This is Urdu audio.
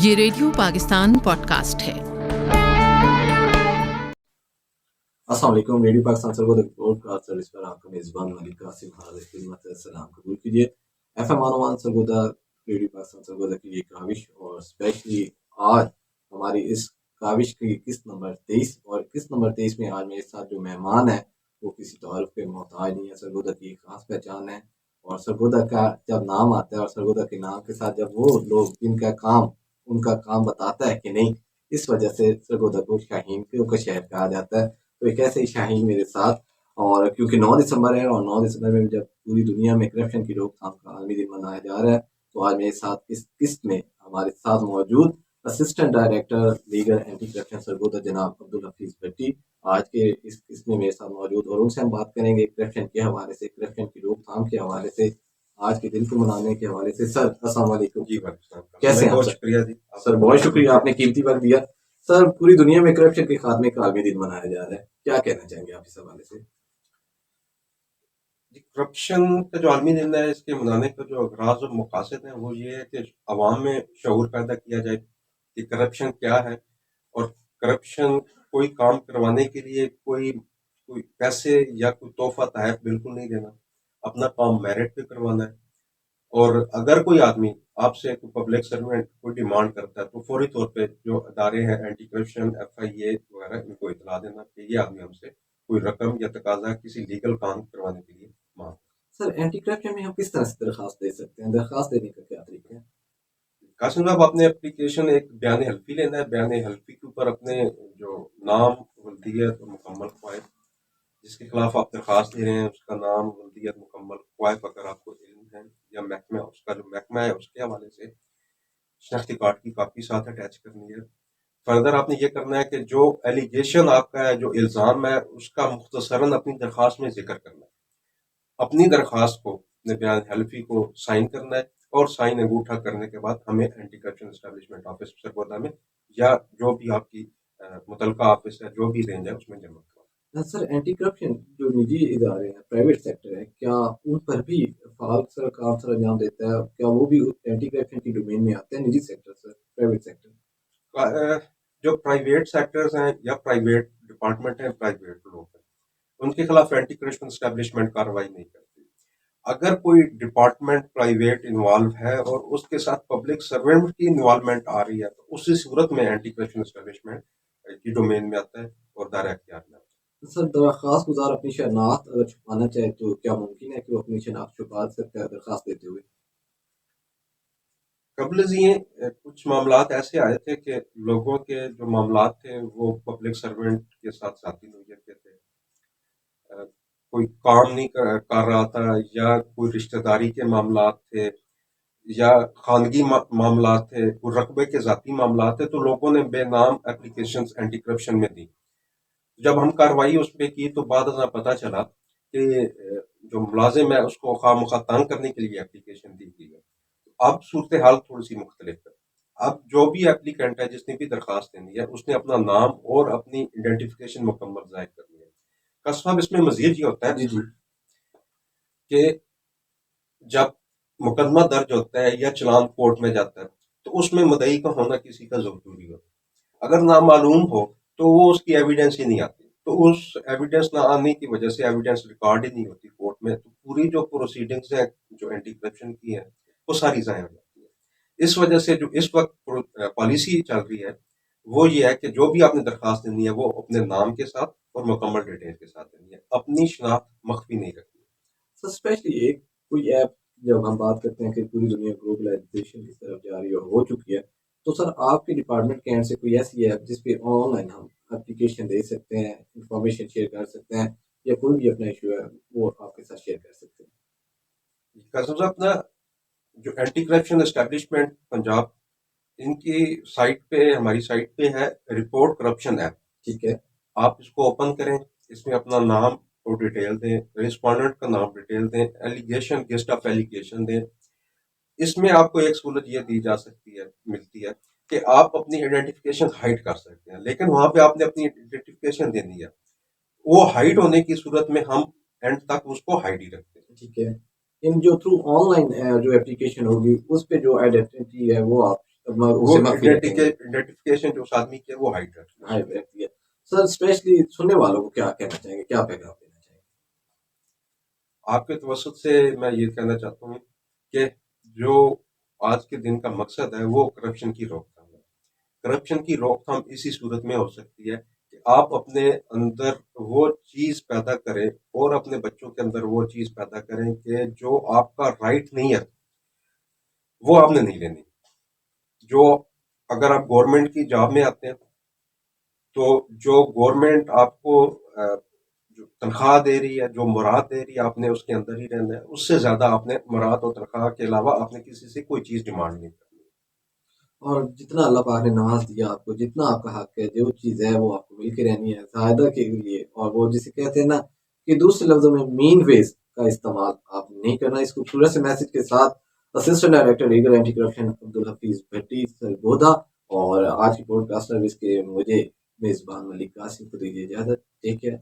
یہ ریڈیو پاکستان پوڈکاسٹ ہے۔ السلام علیکم، radio Pakistan Sargodha podcast service پر آپ کا میزبان ملک قاسم حاضر خدمت ہے۔ سلام قبول کیجیے۔ ایف ایم عنوان سرگودا ریڈیو پاکستان سرگودا کی یہ کاوش، اور اسپیشلی آج ہماری اس کاوش کی قسط نمبر 23، اور قسط نمبر 23 میں آج میرے ساتھ جو مہمان ہے وہ کسی تعارف کے محتاج نہیں ہے۔ سرگودا کی ایک خاص پہچان ہے، اور سرگودا کا جب نام آتا ہے اور سرگودا کے نام کے ساتھ جب وہ لوگ جن کا کام ان کا کام بتاتا ہے کہ نہیں، اس وجہ سے سرگودا کو شاہین کا شہر کہا جاتا ہے۔ تو ایک ایسے ہی شاہین میرے ساتھ، اور کیونکہ 9 دسمبر ہے، اور 9 دسمبر میں جب پوری دنیا میں کرپشن کی روک تھام کا عالمی دن منایا جا رہا ہے، تو آج میرے ساتھ اس قسط میں ہمارے ساتھ موجود assistant director legal anti corruption Sargodha جناب عبدالحفیظ بھٹی آج کے اس قسط میں میرے ساتھ موجود، اور ان سے ہم بات کریں گے کرپشن کے حوالے سے، کرپشن کی روک تھام کے حوالے سے، آج کے دن کو منانے کے حوالے سے۔ سر السلام علیکم۔ جی وعلیکم السلام۔ کیسے ہیں؟ بہت شکریہ جی سر، بہت شکریہ، آپ نے قیمتی وقت دیا۔ سر، پوری دنیا میں کرپشن کے خاتمے کا عالمی دن منایا جا رہا ہے، کیا کہنا چاہیں گے آپ اس حوالے سے؟ جی، کرپشن کا جو عالمی دن ہے، اس کے منانے کا جو اغراض و مقاصد ہیں وہ یہ ہے کہ عوام میں شعور پیدا کیا جائے کہ کرپشن کیا ہے، اور کرپشن کوئی کام کروانے کے لیے کوئی پیسے یا کوئی تحفہ تحائف بالکل نہیں دینا، اپنا کام میرٹ پہ کروانا ہے۔ اور اگر کوئی آدمی آپ سے کوئی پبلک سروینٹ کوئی ڈیمانڈ کرتا ہے تو فوری طور پہ جو ادارے ہیں اینٹی کرپشن، ایف آئی اے وغیرہ، ان کو اطلاع دینا کہ یہ آدمی ہم سے کوئی رقم یا تقاضا کسی لیگل کام کروانے کے لیے مانگ۔ سر، اینٹی کرپشن میں ہم کس طرح سے درخواست دے سکتے ہیں؟ درخواست دینے کا کیا طریقہ ہے؟ قاسم صاحب، آپ نے اپلیکیشن ایک بیان حلفی لینا ہے، بیان حلفی کے اوپر اپنے جو نام، ولدیت اور مکمل فوائد جس کے خلاف آپ درخواست دے رہے ہیں اس کا نام، ولدیت، مکمل فوائد اگر آپ کو علم ہے، یا محکمہ اس کا جو محکمہ ہے اس کے حوالے سے شناختی کارڈ کی کاپی ساتھ اٹیچ کرنی ہے۔ فردر آپ نے یہ کرنا ہے کہ جو ایلیگیشن آپ کا ہے، جو الزام ہے، اس کا مختصراً اپنی درخواست میں ذکر کرنا ہے۔ اپنی درخواست کو، اپنے بیان حلفی کو سائن کرنا ہے، اور سائن انگوٹھا کرنے کے بعد ہمیں anti corruption establishment office Sargodha میں یا جو بھی آپ کی متعلقہ آفس ہے، جو بھی رینج ہے، اس میں جمع کرنا۔ سر، اینٹی کرپشن جو نجی ادارے ہیں، پرائیویٹ سیکٹر ہے، کیا ان پر بھی فعال سر کام سر انجام دیتا ہے؟ کیا وہ بھی اینٹی کرپشن کی ڈومین میں آتے ہیں؟ نجی سیکٹر سر، پرائیویٹ سیکٹر؟ جو پرائیویٹ سیکٹرز ہیں یا پرائیویٹ ڈپارٹمنٹ ہیں، پرائیویٹ لوگ ہیں، ان کے خلاف اینٹی کرپشن اسٹیبلشمنٹ کارروائی نہیں کرتی۔ اگر کوئی ڈپارٹمنٹ پرائیویٹ انوالو ہے اور اس کے ساتھ پبلک سرونٹ کی انوالومنٹ آ رہی ہے تو اسی صورت میں اینٹی کرپشن اسٹیبلشمنٹ کی ڈومین میں آتا ہے اور دائرہ اختیار میں آتا ہے۔ سر، درخواست گزار اپنی شناخت اگر چھپانا چاہے تو کیا ممکن ہے کہ وہ اپنی شناخت چھپا سکتا ہے درخواست دیتے ہوئے؟ قبل ازیں کچھ معاملات ایسے آئے تھے کہ لوگوں کے جو معاملات تھے وہ پبلک سرونٹ کے ساتھ ذاتی نوعیت کے تھے، کوئی کام نہیں کر رہا تھا، یا کوئی رشتہ داری کے معاملات تھے، یا خانگی معاملات تھے، کوئی رقبے کے ذاتی معاملات تھے، تو لوگوں نے بے نام اپلیکیشنز اینٹی کرپشن میں دی۔ جب ہم کارروائی اس پہ کی تو بعد ازاں پتہ چلا کہ جو ملازم ہے اس کو خواہ مخواہ تنگ کرنے کے لیے اپلیکیشن دی گئی ہے۔ اب صورتحال تھوڑی سی مختلف ہے۔ اب جو بھی اپلیکینٹ ہے، جس نے بھی درخواست دینی ہے، اس نے اپنا نام اور اپنی آئیڈینٹیفیکیشن مکمل ظاہر کرنی ہے۔ قصبہ اس میں مزید یہ ہوتا ہے جی کہ جب مقدمہ درج ہوتا ہے یا چلان کورٹ میں جاتا ہے تو اس میں مدعی کا ہونا کسی کا ضروری ہوتا ہے۔ اگر نامعلوم ہو تو وہ اس کی ایویڈنس ہی نہیں آتی، تو اس ایویڈنس نہ آنے کی وجہ سے ایویڈنس ریکارڈ ہی نہیں ہوتی کورٹ میں، تو پوری جو پروسیڈنگز ہیں جو اینٹی کرپشن کی ہیں وہ ساری ضائع ہو جاتی ہے۔ اس وجہ سے جو اس وقت پالیسی چل رہی ہے وہ یہ ہے کہ جو بھی آپ نے درخواست دینی ہے وہ اپنے نام کے ساتھ اور مکمل ڈیٹیل کے ساتھ دینی ہے، اپنی شناخت مخفی نہیں رکھنی ہے۔ سر، اسپیشلی ایک کوئی ایپ، جب ہم بات کرتے ہیں کہ پوری دنیا گلوبلائزیشن کی طرف جا رہی ہو چکی ہے، تو سر آپ کے ڈپارٹمنٹ کے اینڈ سے کوئی ایسی ایپ جس پہ آن لائن ہم اپلیکیشن دے سکتے ہیں، انفارمیشن شیئر کر سکتے ہیں، یا کوئی بھی اپنا ایشو ہے وہ آپ کے ساتھ شیئر کر سکتے ہیں؟ قاسم صاحب، اپنا جو اینٹی کرپشن اسٹیبلشمنٹ پنجاب، ان کی سائٹ پہ، ہماری سائٹ پہ ہے رپورٹ کرپشن ایپ۔ ٹھیک ہے، آپ اس کو اوپن کریں، اس میں اپنا نام اور ڈیٹیل دیں، ریسپونڈنٹ کا نام ڈیٹیل دیں، ایلیگیشن گسٹ آف ایلیگیشن دیں۔ اس میں آپ کو ایک سہولت یہ دی جا سکتی ہے، ملتی ہے کہ آپ اپنی آئیڈینٹیفیکیشن ہائڈ کر سکتے ہیں، لیکن وہاں پہ آپ نے اپنی آئیڈینٹیفیکیشن دینی ہے۔ وہ ہائڈ ہونے کی صورت میں ہم اینڈ تک اس کو ہائڈ ہی رکھتے ہیں۔ ٹھیک ہے، ان جو تھرو آن لائن جو اپلیکیشن ہوگی اس پہ جو آئیڈینٹی ہے وہ آپ وہ آئیڈینٹیفیکیشن جو اس آدمی کی ہے وہ ہائٹ رکھتی ہے. سر اسپیشلی سننے والوں کو کیا کہنا چاہیں گے, کیا پیغام دینا چاہیں گے؟ آپ کے توسط سے میں یہ کہنا چاہتا ہوں کہ جو آج کے دن کا مقصد ہے وہ کرپشن کی روک تھام ہے. کرپشن کی روک تھام اسی صورت میں ہو سکتی ہے کہ آپ اپنے اندر وہ چیز پیدا کریں اور اپنے بچوں کے اندر وہ چیز پیدا کریں کہ جو آپ کا رائٹ نہیں ہے وہ آپ نے نہیں لینی. جو اگر آپ گورنمنٹ کی جاب میں آتے ہیں تو جو گورنمنٹ آپ کو جو تنخواہ دے رہی ہے, جو مراد دے رہی ہے, آپ نے اس کے اندر ہی رہنا ہے. اس سے زیادہ آپ نے مراد اور تنخواہ کے علاوہ آپ نے کسی سے کوئی چیز ڈیمانڈ نہیں کرنی. اور جتنا اللہ پاک نے نواز دیا آپ کو, جتنا آپ کا حق ہے, جو چیز ہے وہ آپ کو مل کے رہنی ہے زائدہ کے لیے. اور وہ جسے کہتے ہیں نا کہ دوسرے لفظوں میں مین ویز کا استعمال آپ نہیں کرنا. اس خوبصورت سے میسج کے ساتھ assistant director legal anti corruption Abdul Hafeez Bhatti Sargodha اور آج کی پوڈ کاسٹ سروس کے مجھے میزبان ملک قاسم کو دیجیے اجازت. Take care.